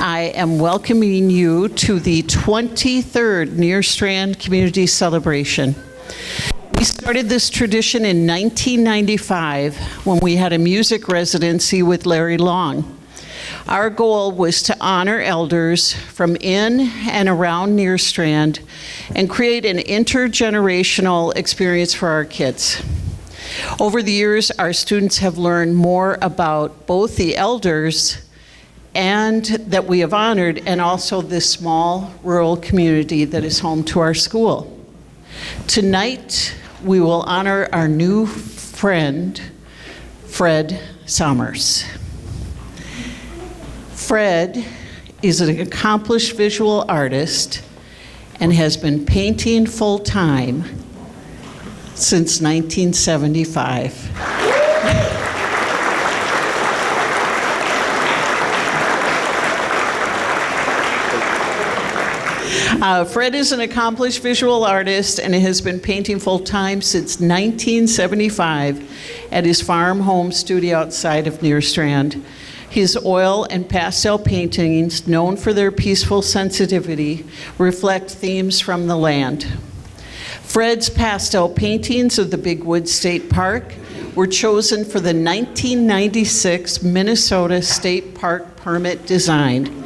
I am welcoming you to the 23rd Nerstrand Community Celebration. We started this tradition in 1995 when we had a music residency with Larry Long. Our goal was to honor elders from in and around Nerstrand and create an intergenerational experience for our kids. Over the years, our students have learned more about both the elders and that we have honored, and also this small rural community that is home to our school. Tonight, we will honor our new friend, Fred Sommers. Fred is an accomplished visual artist and has been painting full-time since 1975. Fred is an accomplished visual artist and has been painting full-time since 1975 at his farm home studio outside of Nerstrand. His oil and pastel paintings, known for their peaceful sensitivity, reflect themes from the land. Fred's pastel paintings of the Big Woods State Park were chosen for the 1996 Minnesota State Park permit design.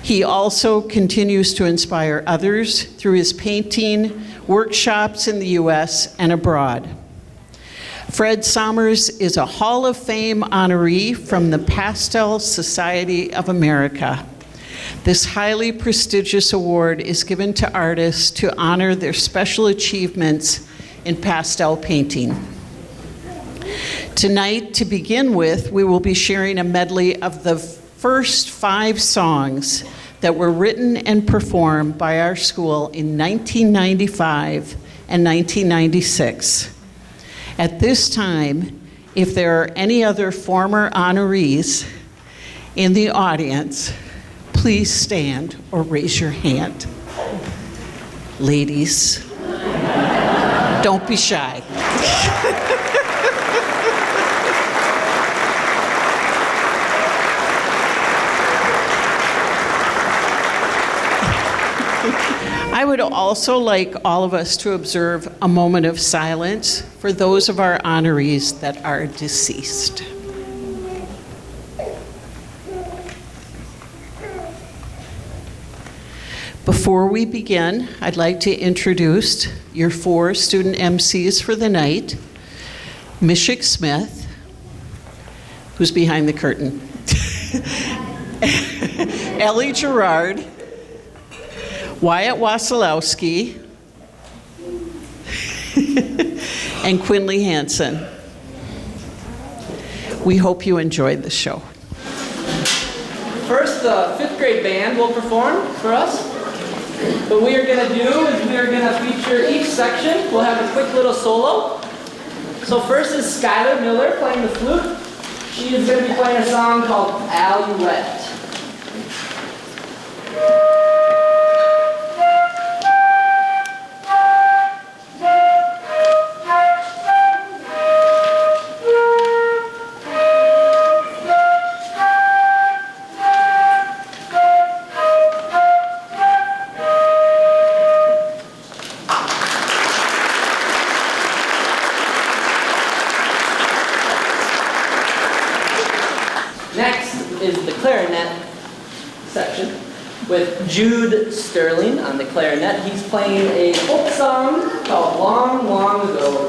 He also continues to inspire others through his painting workshops in the U.S. and abroad. Fred Sommers is a Hall of Fame honoree from the Pastel Society of America. This highly prestigious award is given to artists to honor their special achievements in pastel painting. Tonight, to begin with, we will be sharing a medley of the first 5 songs that were written and performed by our school in 1995 and 1996. At this time, if there are any other former honorees in the audience, please stand or raise your hand. Ladies, don't be shy. I would also like all of us to observe a moment of silence for those of our honorees that are deceased. Before we begin, I'd like to introduce your 4 student MCs for the night. Mishik Smith, who's behind the curtain. Ellie Gerard, Wyatt Wasilowski, and Quinley Hansen. We hope you enjoyed the show. First, the 5th grade band will perform for us. What we are going to do is we are going to feature each section. We'll have a quick little solo. So first is Skylar Miller playing the flute. She is going to be playing a song called Alouette. With Jude Sterling on the clarinet. He's playing a folk song called Long, Long Ago.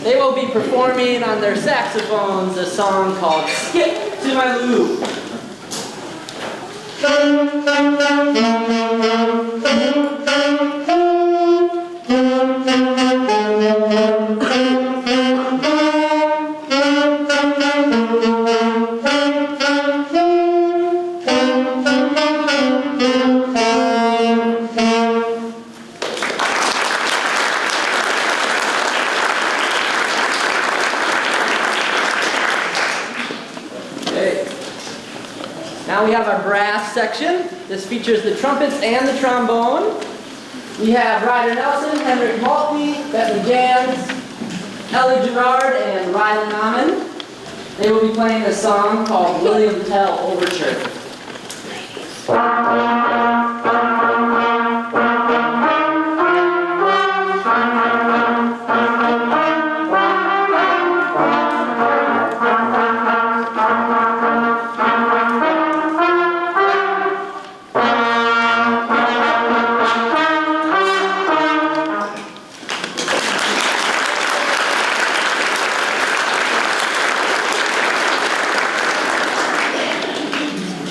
They will be performing on their saxophones a song called Skip to My Lou. Now we have our brass section. This features the trumpets and the trombone. We have Ryder Nelson, Henrik Maltby, Bentley Jans, Ellie Gerard, and Rylan Amon. They will be playing a song called William Tell Overture.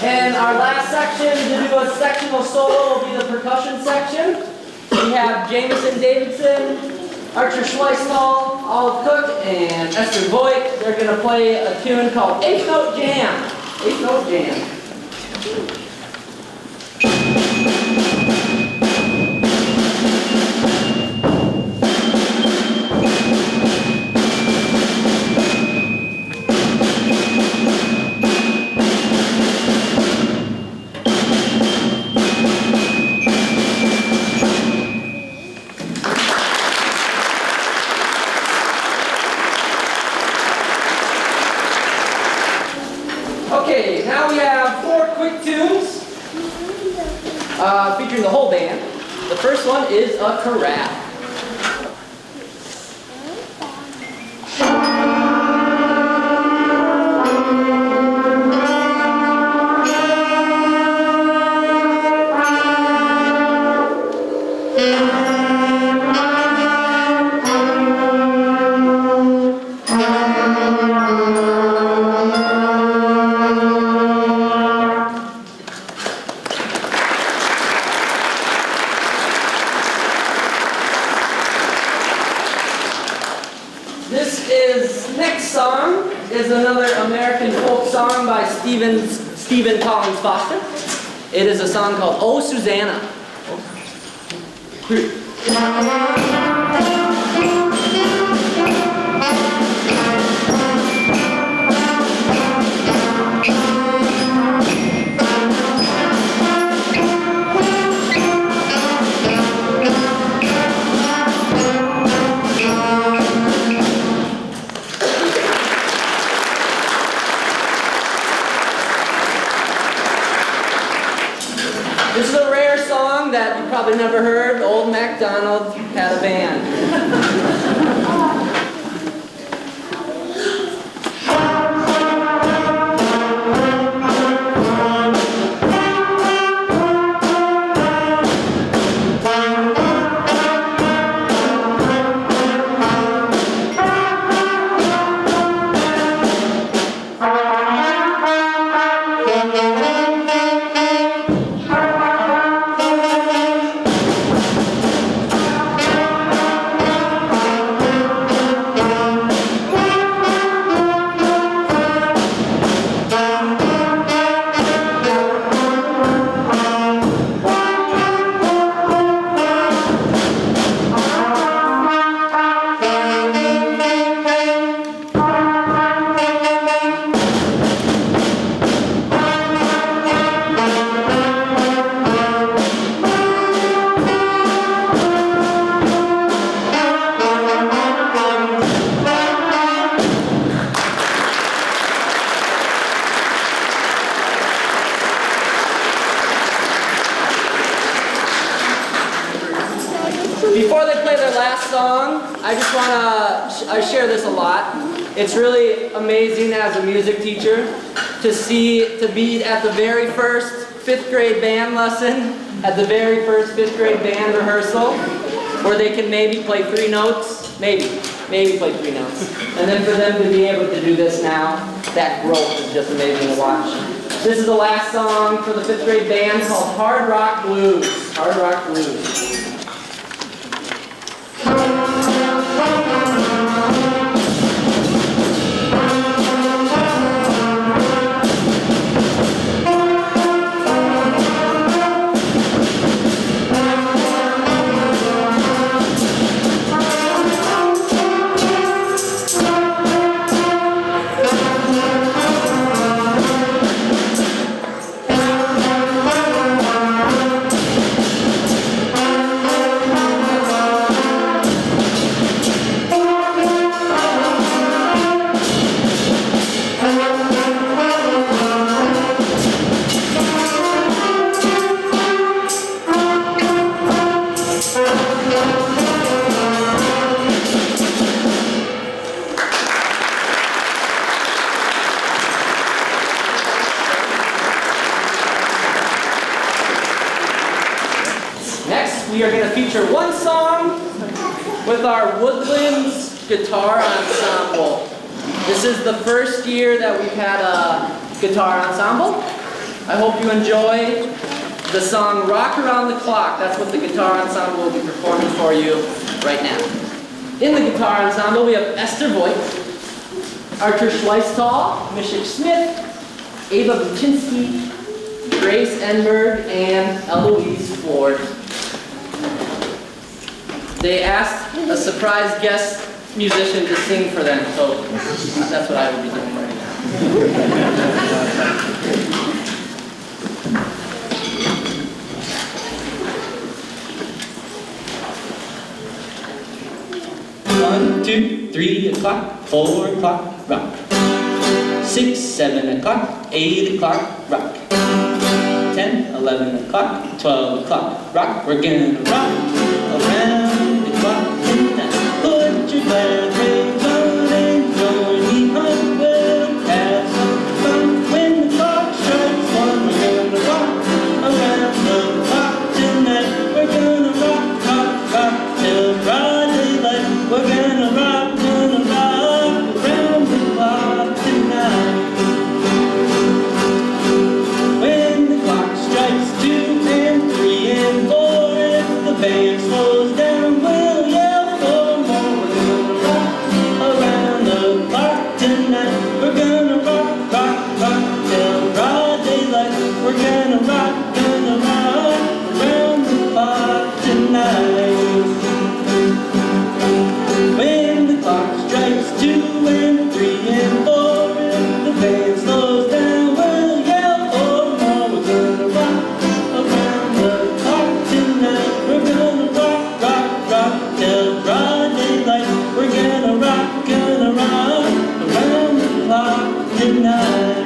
And our last section to do a sectional solo will be the percussion section. We have Jameson Davidson, Archer Schweisthal, Olive Cook, and Esther Voigt. They're going to play a tune called Eighth Note Jam. Eighth Note Jam. Okay, now we have 4 quick tunes featuring the whole band. The first one is a chorale. This next song is another American folk song by Stephen Collins Foster. It is a song called Oh Susanna. This is a rare song that you probably never heard. Old MacDonald had a band. Before they play their last song, I just want to, I share this a lot. It's really amazing as a music teacher to be at the very first 5th grade band lesson, at the very first 5th grade band rehearsal, where they can maybe play 3 notes, maybe play 3 notes. And then for them to be able to do this now, that growth is just amazing to watch. This is the last song for the 5th grade band called Hard Rock Blues. Hard Rock Blues. We are going to feature one song with our Woodlands Guitar Ensemble. This is the first year that we've had a guitar ensemble. I hope you enjoy the song Rock Around the Clock. That's what the guitar ensemble will be performing for you right now. In the guitar ensemble, we have Esther Voigt, Archer Schleistal, Mishik Smith, Ava Buczynski, Grace Enberg, and Eloise Ford. They asked a surprise guest musician to sing for them, so that's what I will be doing right now. 1, 2, 3 o'clock, 4 o'clock, rock. 6, 7 o'clock, 8 o'clock, rock. 10, 11 o'clock, 12 o'clock, rock. We're gonna rock around the clock tonight. Put your glad rags on and join me home. We'll have some fun when the clock strikes 1. We're gonna rock around the clock tonight. We're gonna rock, rock, rock till broad daylight. We're gonna rock around the clock tonight. When the clock strikes 2 and 3 and 4, if the band slows down, we'll yell for more. We're gonna rock around the clock tonight. We're gonna rock, rock, rock till broad daylight. We're gonna rock around the clock tonight. When the clock strikes 2 and 3 and 4, if the band slows down, we'll yell for more. We're gonna rock around the clock tonight. We're gonna rock, rock, rock till broad daylight. We're gonna rock around the clock tonight.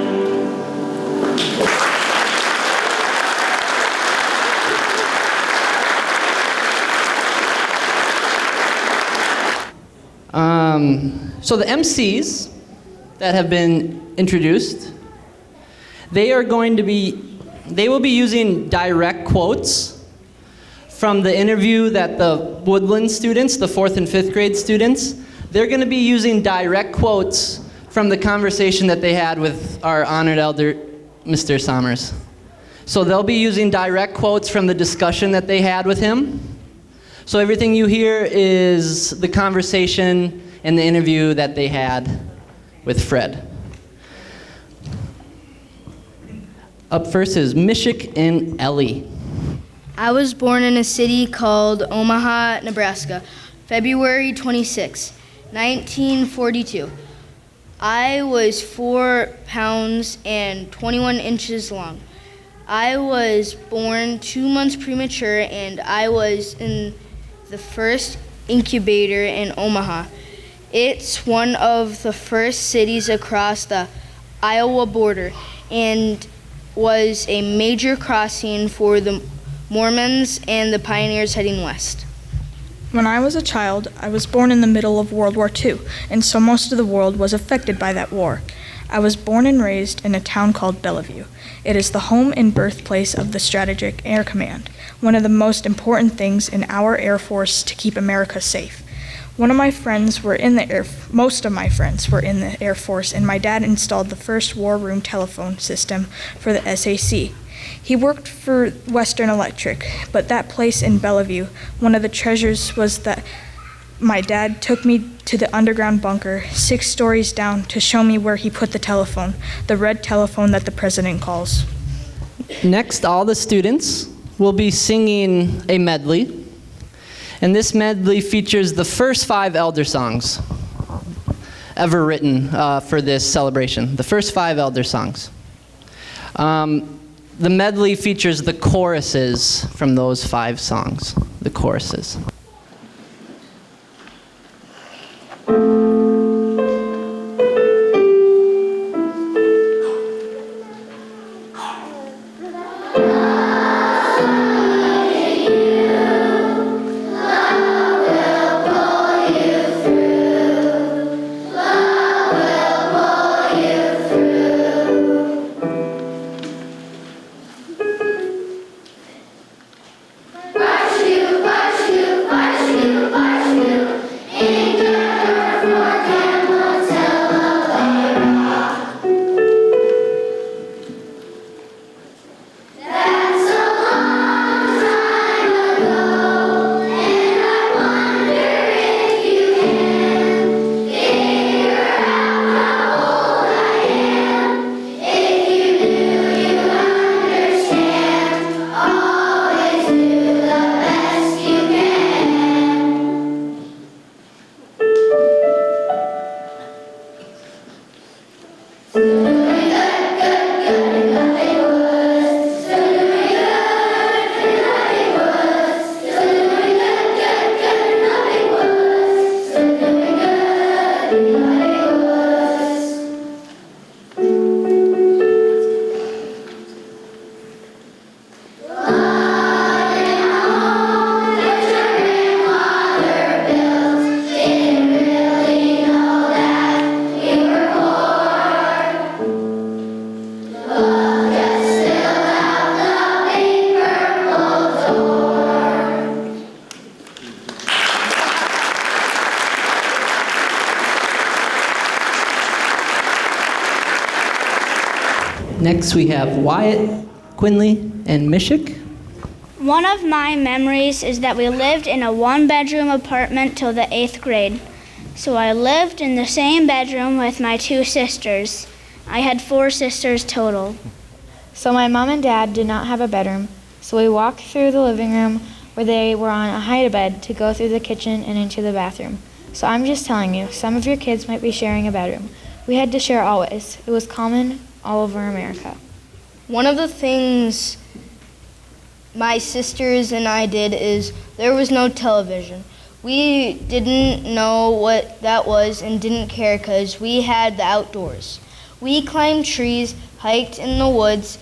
So the MCs that have been introduced, they will be using direct quotes from the interview that the Woodland students, the 4th and 5th grade students, they're going to be using direct quotes from the conversation that they had with our honored elder, Mr. Sommers. So they'll be using direct quotes from the discussion that they had with him. So everything you hear is the conversation and the interview that they had with Fred. Up first is Mishik and Ellie. I was born in a city called Omaha, Nebraska, February 26, 1942. I was 4 pounds and 21 inches long. I was born 2 months premature, and I was in the first incubator in Omaha. It's one of the first cities across the Iowa border and was a major crossing for the Mormons and the pioneers heading west. When I was a child, I was born in the middle of World War II, and so most of the world was affected by that war. I was born and raised in a town called Bellevue. It is the home and birthplace of the Strategic Air Command, one of the most important things in our Air Force to keep America safe. Most of my friends were in the Air Force, and my dad installed the first war room telephone system for the SAC. He worked for Western Electric, but that place in Bellevue, one of the treasures was that my dad took me to the underground bunker 6 stories down to show me where he put the telephone, the red telephone that the president calls. Next, all the students will be singing a medley. And this medley features the first 5 elder songs ever written for this celebration. The first 5 elder songs. The medley features the choruses from those 5 songs. The choruses. Next we have Wyatt, Quinley, and Mishik. One of my memories is that we lived in a 1-bedroom apartment till the 8th grade. So I lived in the same bedroom with my 2 sisters. I had 4 sisters total. So my mom and dad did not have a bedroom, so we walked through the living room where they were on a hide-a-bed to go through the kitchen and into the bathroom. So I'm just telling you, some of your kids might be sharing a bedroom. We had to share always. It was common all over America. One of the things my sisters and I did is there was no television. We didn't know what that was and didn't care because we had the outdoors. We climbed trees, hiked in the woods,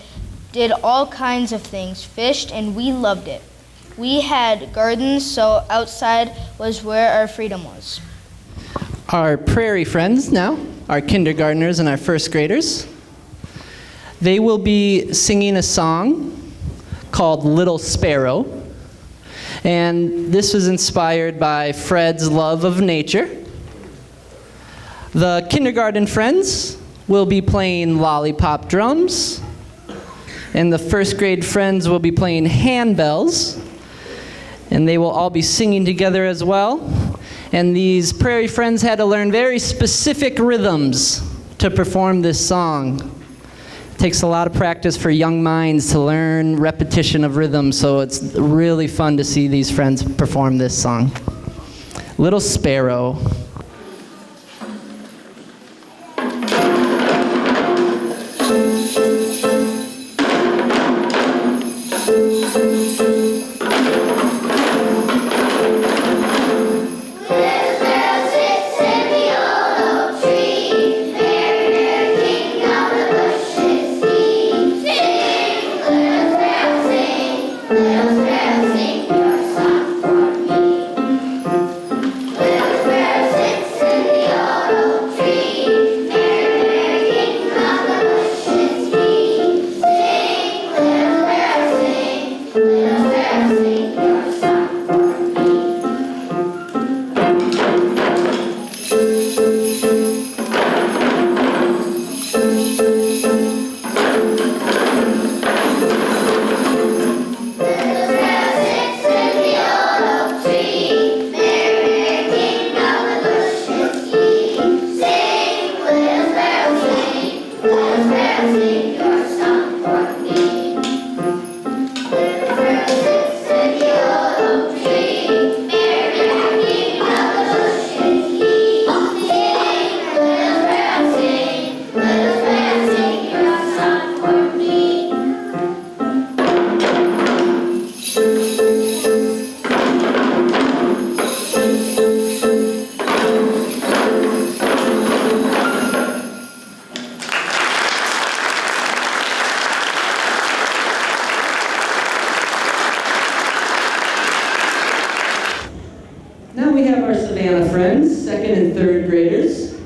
did all kinds of things, fished, and we loved it. We had gardens, so outside was where our freedom was. Our prairie friends now, our kindergartners and our first graders. They will be singing a song called Little Sparrow. And this was inspired by Fred's love of nature. The kindergarten friends will be playing lollipop drums. And the first grade friends will be playing handbells. And they will all be singing together as well. And these prairie friends had to learn very specific rhythms to perform this song. It takes a lot of practice for young minds to learn repetition of rhythm, so it's really fun to see these friends perform this song. Little Sparrow. Little sparrow, sing your song for me. Little sparrow, Savannah Friends, second and third graders.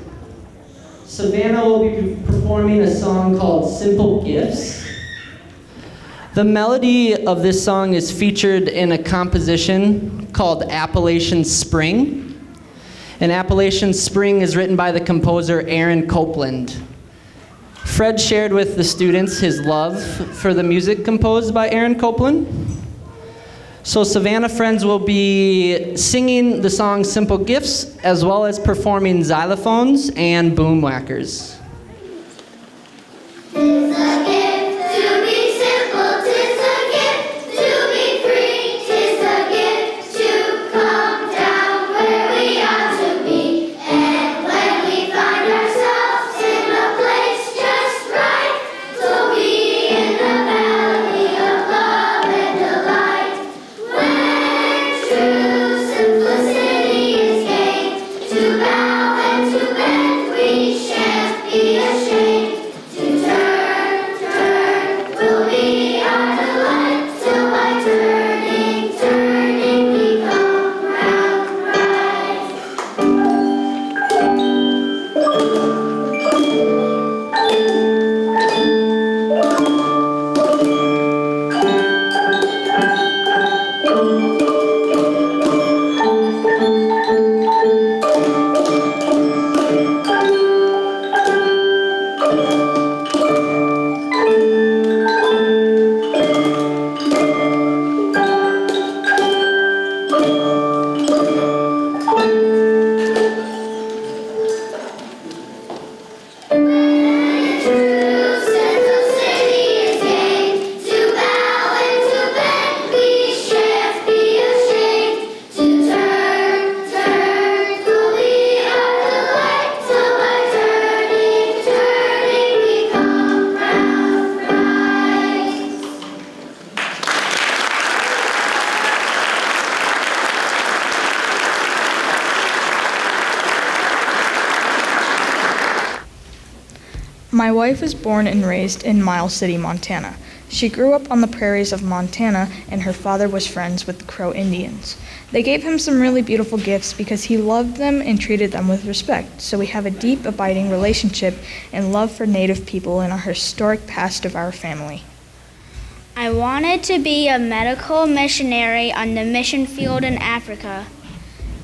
Savannah will be performing a song called Simple Gifts. The melody of this song is featured in a composition called Appalachian Spring. And Appalachian Spring is written by the composer Aaron Copland. Fred shared with the students his love for the music composed by Aaron Copland. So Savannah Friends will be singing the song Simple Gifts, as well as performing xylophones and boom whackers. My wife was born and raised in Miles City, Montana. She grew up on the prairies of Montana, and her father was friends with the Crow Indians. They gave him some really beautiful gifts because he loved them and treated them with respect, so we have a deep, abiding relationship and love for Native people in our historic past of our family. I wanted to be a medical missionary on the mission field in Africa.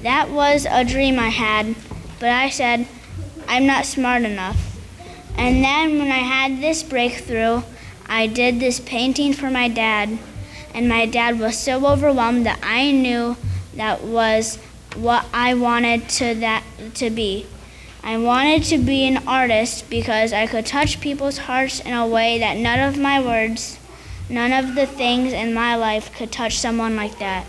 That was a dream I had, but I said, I'm not smart enough. And then when I had this breakthrough, I did this painting for my dad, and my dad was so overwhelmed that I knew that was what I wanted to be. I wanted to be an artist because I could touch people's hearts in a way that none of my words, none of the things in my life could touch someone like that.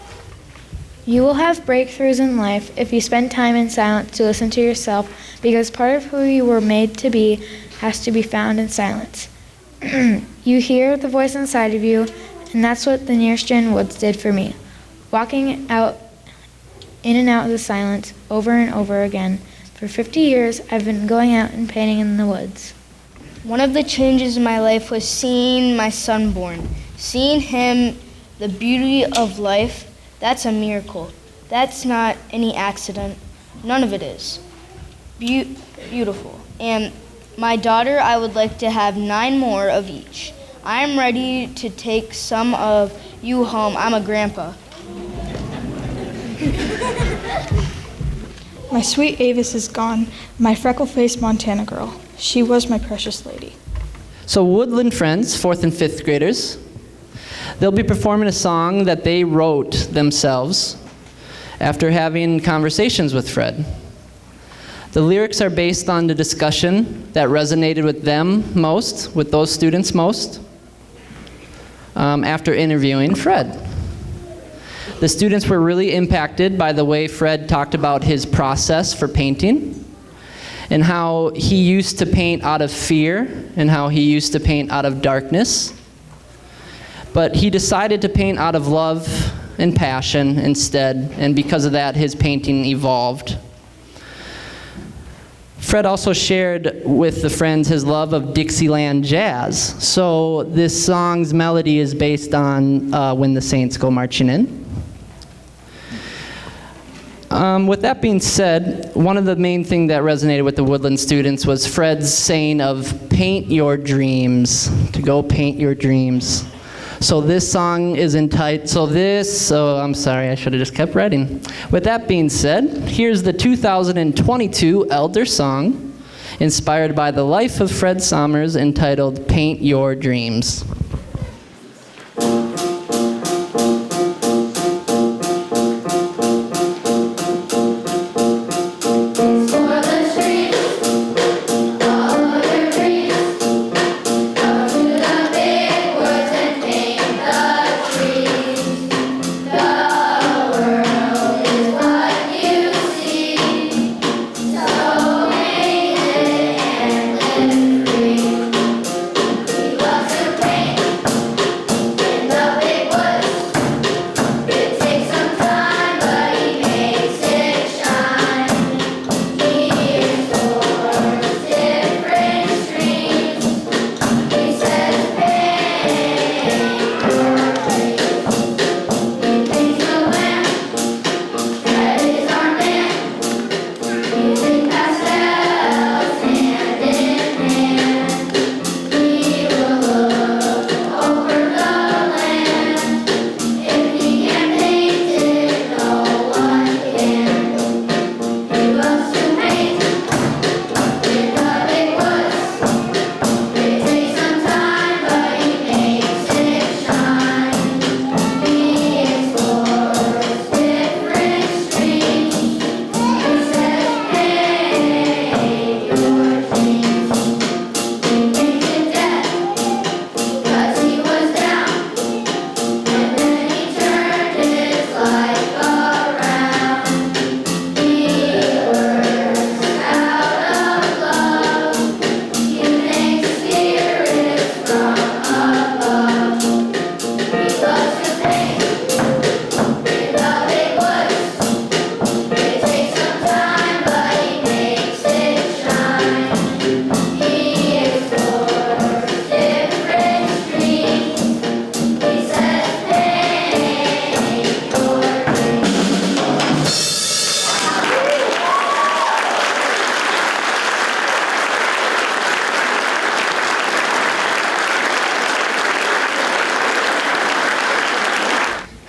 You will have breakthroughs in life if you spend time in silence to listen to yourself, because part of who you were made to be has to be found in silence. You hear the voice inside of you, and that's what the Nerstrand Woods did for me. Walking out, in and out of the silence, over and over again. For 50 years, I've been going out and painting in the woods. One of the changes in my life was seeing my son born. Seeing him, the beauty of life, that's a miracle. That's not any accident. None of it is. Beautiful. And my daughter, I would like to have 9 more of each. I'm ready to take some of you home. I'm a grandpa. My sweet Avis is gone, my freckle-faced Montana girl. She was my precious lady. So Woodland Friends, 4th and 5th graders, they'll be performing a song that they wrote themselves after having conversations with Fred. The lyrics are based on the discussion that resonated with them most, with those students most, after interviewing Fred. The students were really impacted by the way Fred talked about his process for painting and how he used to paint out of fear and how he used to paint out of darkness. But he decided to paint out of love and passion instead, and because of that, his painting evolved. Fred also shared with the friends his love of Dixieland jazz. So this song's melody is based on When the Saints Go Marching In. With that being said, one of the main things that resonated with the Woodland students was Fred's saying of paint your dreams, to go paint your dreams. So this song is entitled, I'm sorry, I should have just kept writing. With that being said, here's the 2022 Elder Song, inspired by the life of Fred Sommers, entitled Paint Your Dreams.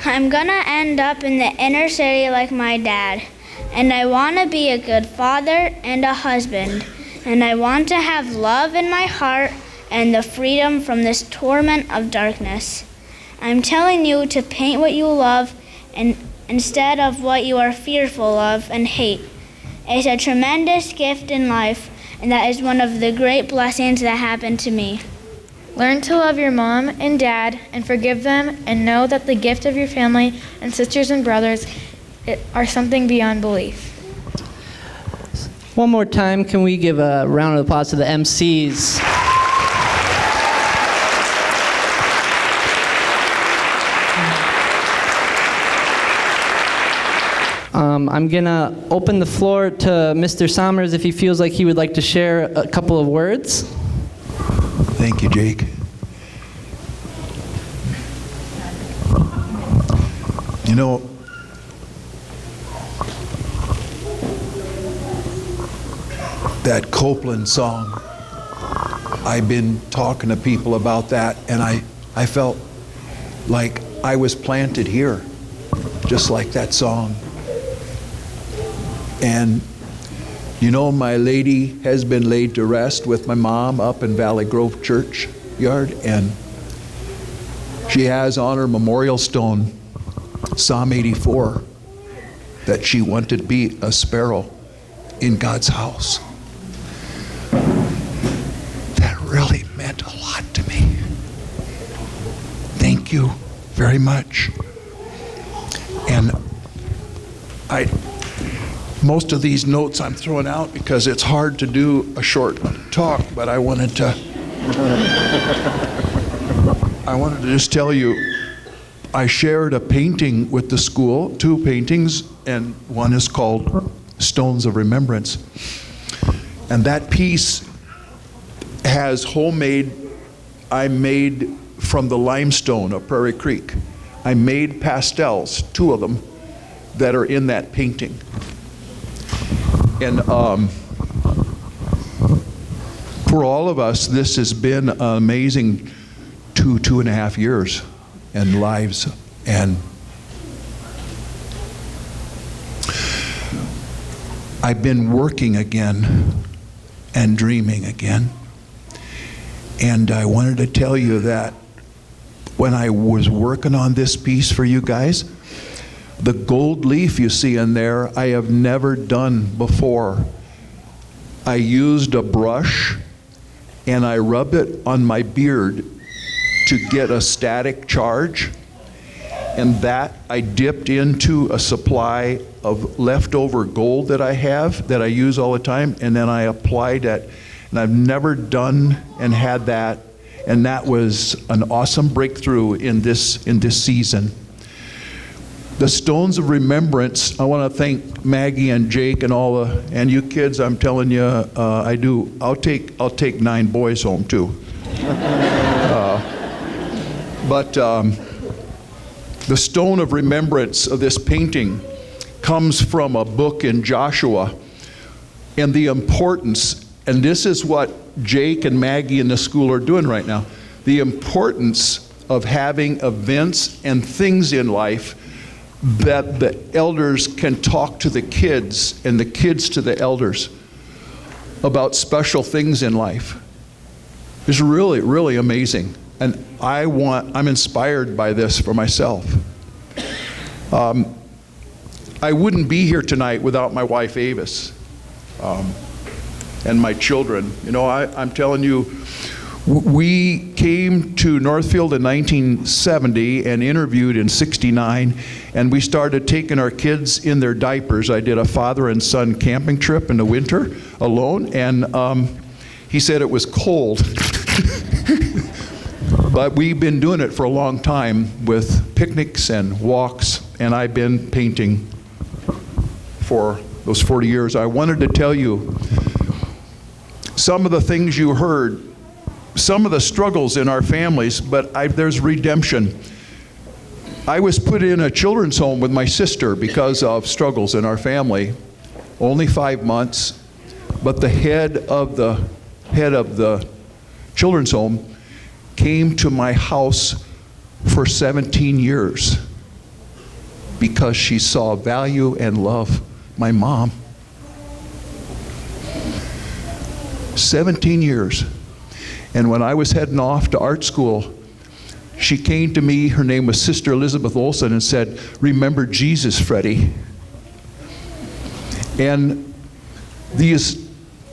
I'm gonna end up in the inner city like my dad, and I want to be a good father and a husband, and I want to have love in my heart and the freedom from this torment of darkness. I'm telling you to paint what you love and instead of what you are fearful of and hate. It's a tremendous gift in life, and that is one of the great blessings that happened to me. Learn to love your mom and dad and forgive them, and know that the gift of your family and sisters and brothers are something beyond belief. One more time, can we give a round of applause to the MCs? I'm gonna open the floor to Mr. Sommers if he feels like he would like to share a couple of words. Thank you, Jake. You know, that Copeland song, I've been talking to people about that, and I felt like I was planted here, just like that song. And you know, my lady has been laid to rest with my mom up in Valley Grove Churchyard, and she has on her memorial stone Psalm 84, that she wanted to be a sparrow in God's house. That really meant a lot to me. Thank you very much. And most of these notes I'm throwing out because it's hard to do a short talk, but I wanted to just tell you, I shared a painting with the school, 2 paintings, and one is called Stones of Remembrance. And that piece has I made from the limestone of Prairie Creek. I made pastels, 2 of them, that are in that painting. And for all of us, this has been an amazing 2.5 years and lives. And I've been working again and dreaming again. And I wanted to tell you that when I was working on this piece for you guys, the gold leaf you see in there, I have never done before. I used a brush and I rubbed it on my beard to get a static charge. And that I dipped into a supply of leftover gold that I have, that I use all the time, and then I applied it. And I've never done and had that, and that was an awesome breakthrough in this season. The stones of remembrance, I want to thank Maggie and Jake and and you kids. I'm telling you, I'll take 9 boys home too. But the stone of remembrance of this painting comes from a book in Joshua, and the importance, and this is what Jake and Maggie in the school are doing right now, the importance of having events and things in life that the elders can talk to the kids and the kids to the elders about special things in life. It's really, really amazing. And I'm inspired by this for myself. I wouldn't be here tonight without my wife Avis and my children. You know, I'm telling you, we came to Northfield in 1970 and interviewed in 69, and we started taking our kids in their diapers. I did a father and son camping trip in the winter alone, and he said it was cold. But we've been doing it for a long time with picnics and walks, and I've been painting for those 40 years. I wanted to tell you some of the things you heard, some of the struggles in our families, but there's redemption. I was put in a children's home with my sister because of struggles in our family. Only 5 months, but the head of the children's home came to my house for 17 years because she saw value and love my mom. 17 years. And when I was heading off to art school, she came to me, her name was Sister Elizabeth Olson, and said, "Remember Jesus, Freddie." And the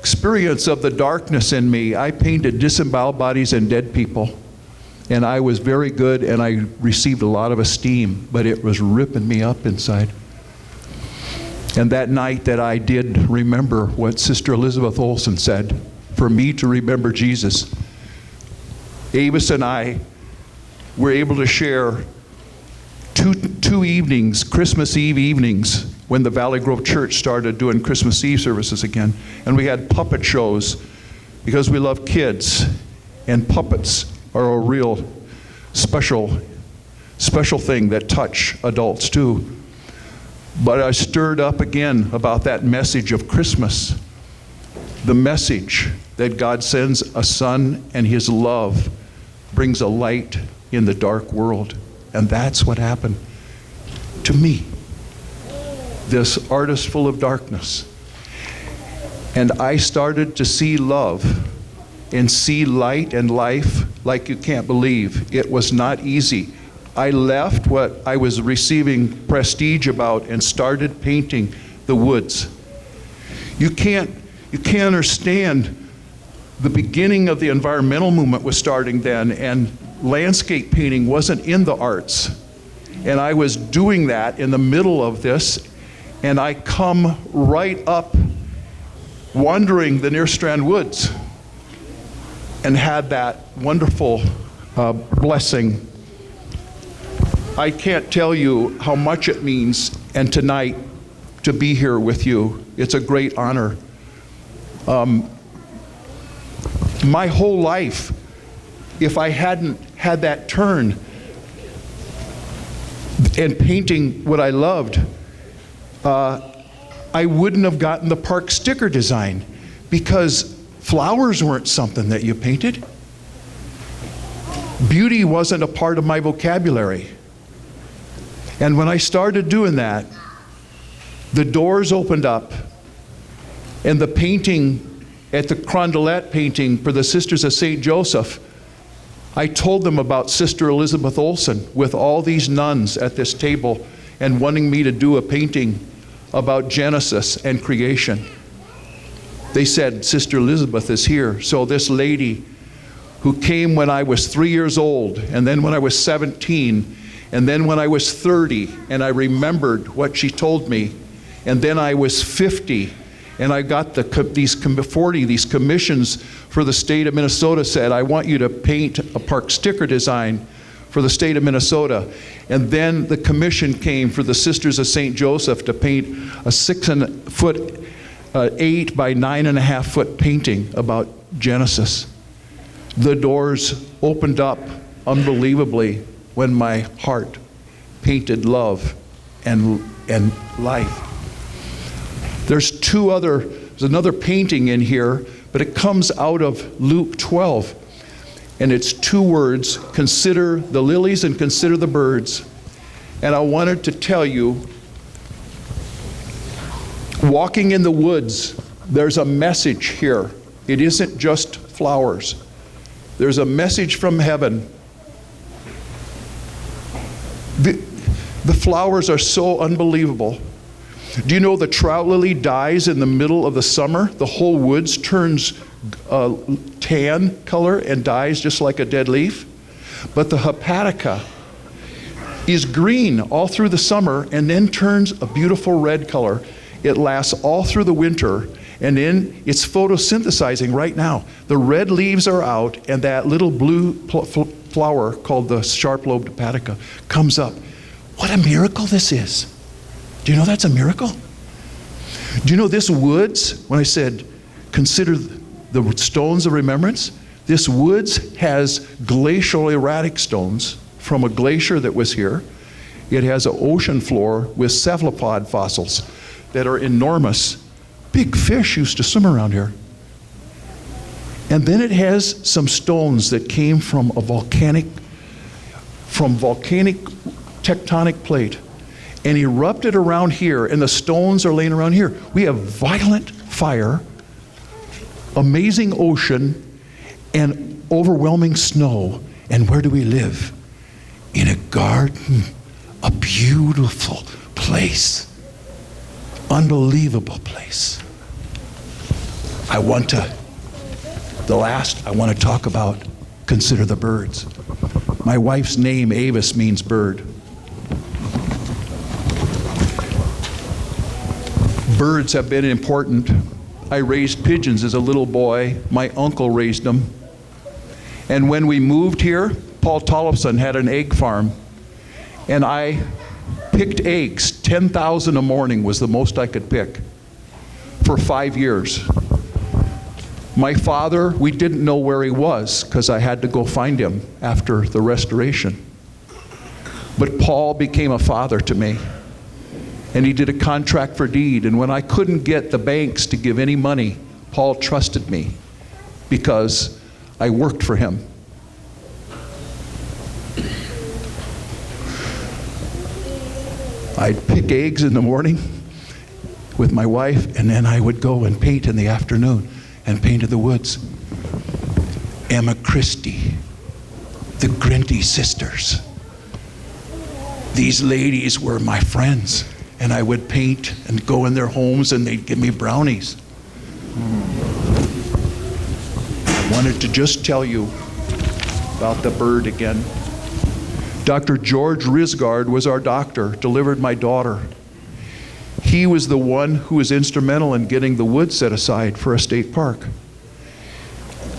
experience of the darkness in me, I painted disemboweled bodies and dead people. And I was very good, and I received a lot of esteem, but it was ripping me up inside. And that night that I did remember what Sister Elizabeth Olson said, for me to remember Jesus, Avis and I were able to share two evenings, Christmas Eve evenings, when the Valley Grove Church started doing Christmas Eve services again. And we had puppet shows because we love kids, and puppets are a real special thing that touch adults too. But I stirred up again about that message of Christmas, the message that God sends a son and his love brings a light in the dark world. And that's what happened to me, this artist full of darkness. And I started to see love and see light and life like you can't believe. It was not easy. I left what I was receiving prestige about and started painting the woods. You can't understand. The beginning of the environmental movement was starting then, and landscape painting wasn't in the arts. And I was doing that in the middle of this, and I come right up wandering the Nerstrand woods and had that wonderful blessing. I can't tell you how much it means, and tonight to be here with you. It's a great honor. My whole life, if I hadn't had that turn and painting what I loved, I wouldn't have gotten the park sticker design because flowers weren't something that you painted. Beauty wasn't a part of my vocabulary. And when I started doing that, the doors opened up, and the painting at the Crondelet painting for the Sisters of St. Joseph, I told them about Sister Elizabeth Olsen with all these nuns at this table and wanting me to do a painting about Genesis and creation. They said, Sister Elizabeth is here. So this lady who came when I was 3 years old, and then when I was 17, and then when I was 30, and I remembered what she told me, and then I was 50, and I got these commissions for the state of Minnesota, said, I want you to paint a park sticker design for the state of Minnesota. And then the commission came for the Sisters of St. Joseph to paint a 6-foot, 8 by 9.5 foot painting about Genesis. The doors opened up unbelievably when my heart painted love and life. There's another painting in here, but it comes out of Luke 12. And it's 2 words, consider the lilies and consider the birds. And I wanted to tell you, walking in the woods, there's a message here. It isn't just flowers. There's a message from heaven. The flowers are so unbelievable. Do you know the trout lily dies in the middle of the summer? The whole woods turns tan color and dies just like a dead leaf. But the hepatica is green all through the summer and then turns a beautiful red color. It lasts all through the winter, and then it's photosynthesizing right now. The red leaves are out, and that little blue flower called the sharp-lobed hepatica comes up. What a miracle this is. Do you know that's a miracle? Do you know this woods, when I said consider the stones of remembrance, this woods has glacial erratic stones from a glacier that was here. It has an ocean floor with cephalopod fossils that are enormous. Big fish used to swim around here. And then it has some stones that came from volcanic tectonic plate and erupted around here, and the stones are laying around here. We have violent fire, amazing ocean, and overwhelming snow. And where do we live? In a garden, a beautiful place, unbelievable place. I want to talk about consider the birds. My wife's name, Avis, means bird. Birds have been important. I raised pigeons as a little boy. My uncle raised them. And when we moved here, Paul Tollefson had an egg farm. And I picked eggs. 10,000 a morning was the most I could pick for 5 years. My father, we didn't know where he was because I had to go find him after the restoration. But Paul became a father to me. And he did a contract for deed. And when I couldn't get the banks to give any money, Paul trusted me because I worked for him. I'd pick eggs in the morning with my wife, and then I would go and paint in the afternoon and painted the woods. Emma Christie, the Grinty sisters. These ladies were my friends. And I would paint and go in their homes, and they'd give me brownies. I wanted to just tell you about the bird again. Dr. George Risgard was our doctor, delivered my daughter. He was the one who was instrumental in getting the woods set aside for a state park.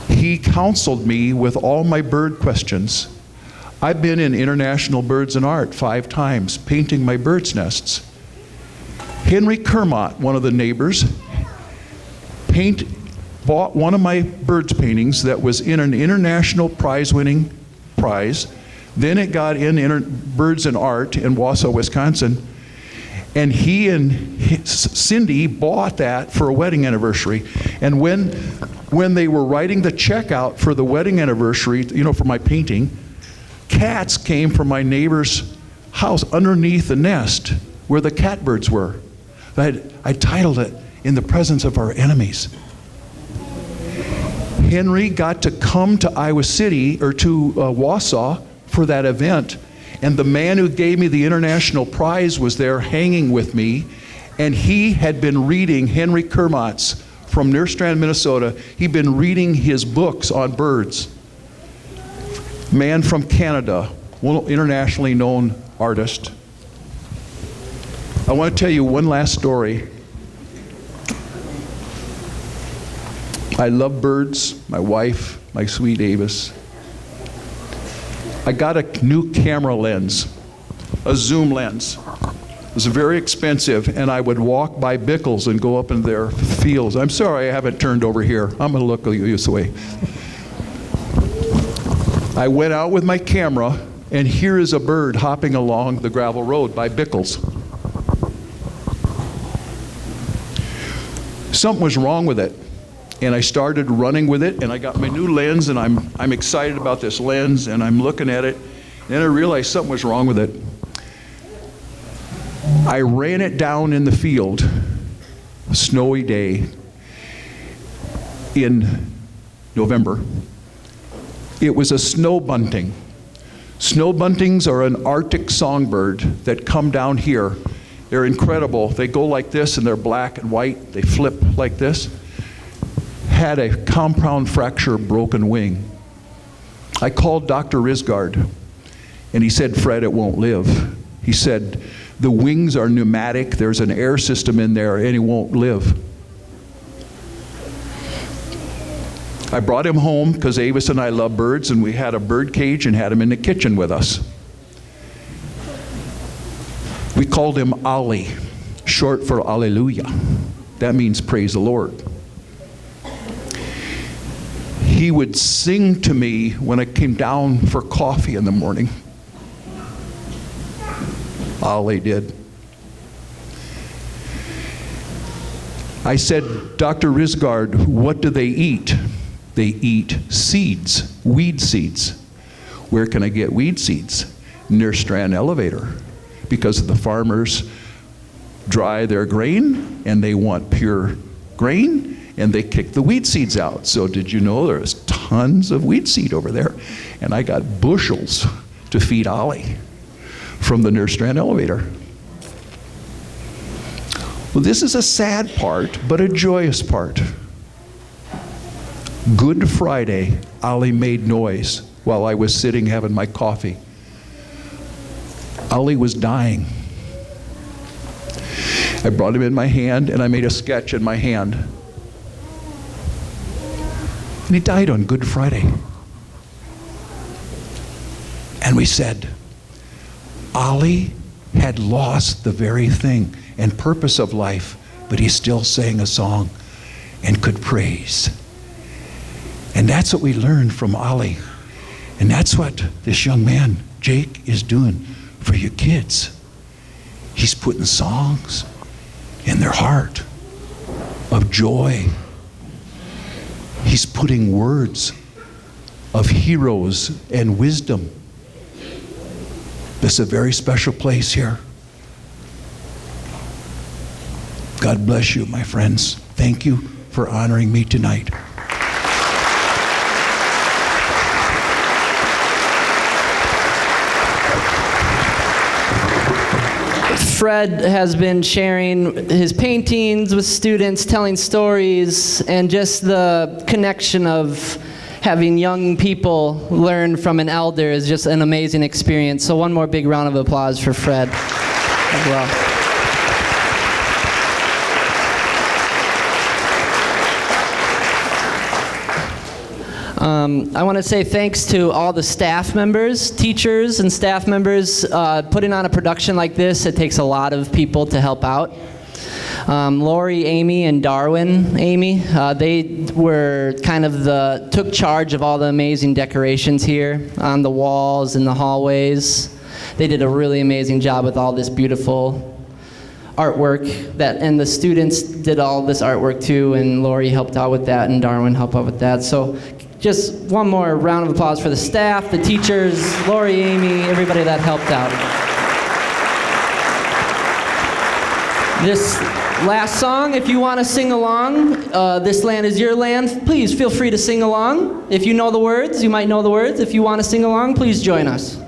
He counseled me with all my bird questions. I've been in International Birds and Art 5 times, painting my birds' nests. Henry Kermott, one of the neighbors, bought one of my birds paintings that was in an international prize-winning prize. Then it got in Birds and Art in Wausau, Wisconsin. And he and Cindy bought that for a wedding anniversary. And when they were writing the check out for the wedding anniversary, for my painting, cats came from my neighbor's house underneath the nest where the catbirds were. I titled it, "In the Presence of Our Enemies." Henry got to come to Iowa City, or to Wausau, for that event. And the man who gave me the international prize was there hanging with me. And he had been reading Henry Kermot's from Nerstrand, Minnesota. He'd been reading his books on birds. Man from Canada, well, internationally known artist. I want to tell you one last story. I love birds, my wife, my sweet Avis. I got a new camera lens, a zoom lens. It was very expensive, and I would walk by Bickles and go up in their fields. I'm sorry I haven't turned over here. I'm gonna look this way. I went out with my camera, and here is a bird hopping along the gravel road by Bickles. Something was wrong with it. And I started running with it, and I got my new lens, and I'm excited about this lens, and I'm looking at it, and then I realized something was wrong with it. I ran it down in the field, a snowy day in November. It was a snow bunting. Snow buntings are an Arctic songbird that come down here. They're incredible. They go like this, and they're black and white. They flip like this. Had a compound fracture broken wing. I called Dr. Risgaard, and he said, "Fred, it won't live." He said, "The wings are pneumatic, there's an air system in there, and it won't live." I brought him home because Avis and I love birds, and we had a bird cage and had him in the kitchen with us. We called him Ollie, short for Alleluia. That means praise the Lord. He would sing to me when I came down for coffee in the morning. Ollie did. I said, "Dr. Risgaard, what do they eat?" "They eat seeds, weed seeds." "Where can I get weed seeds?" "Nerstrand Elevator." Because the farmers dry their grain and they want pure grain, and they kick the weed seeds out. So did you know there's tons of weed seed over there? And I got bushels to feed Ollie from the Nerstrand Elevator. Well, this is a sad part, but a joyous part. Good Friday, Ollie made noise while I was sitting having my coffee. Ollie was dying. I brought him in my hand, and I made a sketch in my hand. And he died on Good Friday. And we said, Ollie had lost the very thing and purpose of life, but he still sang a song and could praise. And that's what we learned from Ollie. And that's what this young man, Jake, is doing for you kids. He's putting songs in their heart of joy. He's putting words of heroes and wisdom. This is a very special place here. God bless you, my friends. Thank you for honoring me tonight. Fred has been sharing his paintings with students, telling stories, and just the connection of having young people learn from an elder is just an amazing experience. So one more big round of applause for Fred as well. I want to say thanks to all the staff members, teachers and staff members. Putting on a production like this, it takes a lot of people to help out. Lori, Amy, and Darwin, Amy, they were kind of took charge of all the amazing decorations here on the walls and the hallways. They did a really amazing job with all this beautiful artwork and the students did all this artwork too, and Lori helped out with that, and Darwin helped out with that. So just one more round of applause for the staff, the teachers, Lori, Amy, everybody that helped out. This last song, if you want to sing along, This Land Is Your Land, please feel free to sing along. If you know the words, you might know the words. If you want to sing along, please join us.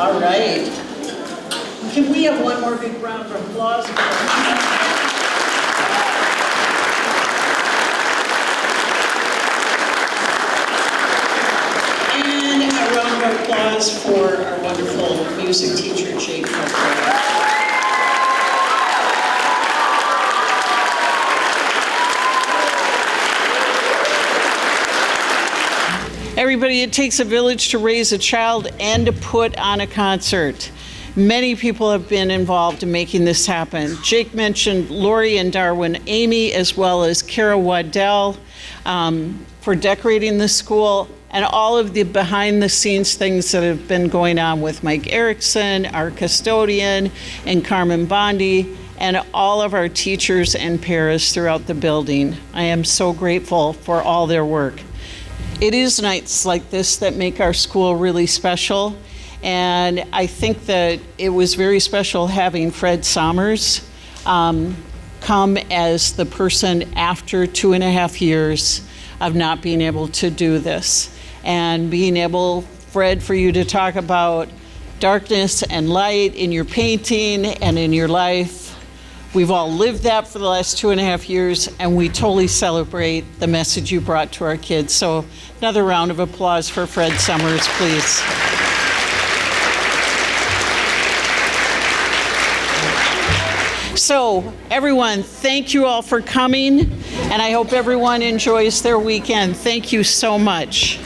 All right. Can we have one more big round of applause? And a round of applause for our wonderful music teacher, Jake. Everybody, it takes a village to raise a child and to put on a concert. Many people have been involved in making this happen. Jake mentioned Lori and Darwin, Amy, as well as Kara Waddell for decorating the school, and all of the behind-the-scenes things that have been going on with Mike Erickson, our custodian, and Carmen Bondi, and all of our teachers and paras throughout the building. I am so grateful for all their work. It is nights like this that make our school really special, and I think that it was very special having Fred Sommers come as the person after 2.5 years of not being able to do this, and being able, Fred, for you to talk about darkness and light in your painting and in your life. We've all lived that for the last 2.5 years, and we totally celebrate the message you brought to our kids. So another round of applause for Fred Sommers, please. So everyone, thank you all for coming, and I hope everyone enjoys their weekend. Thank you so much.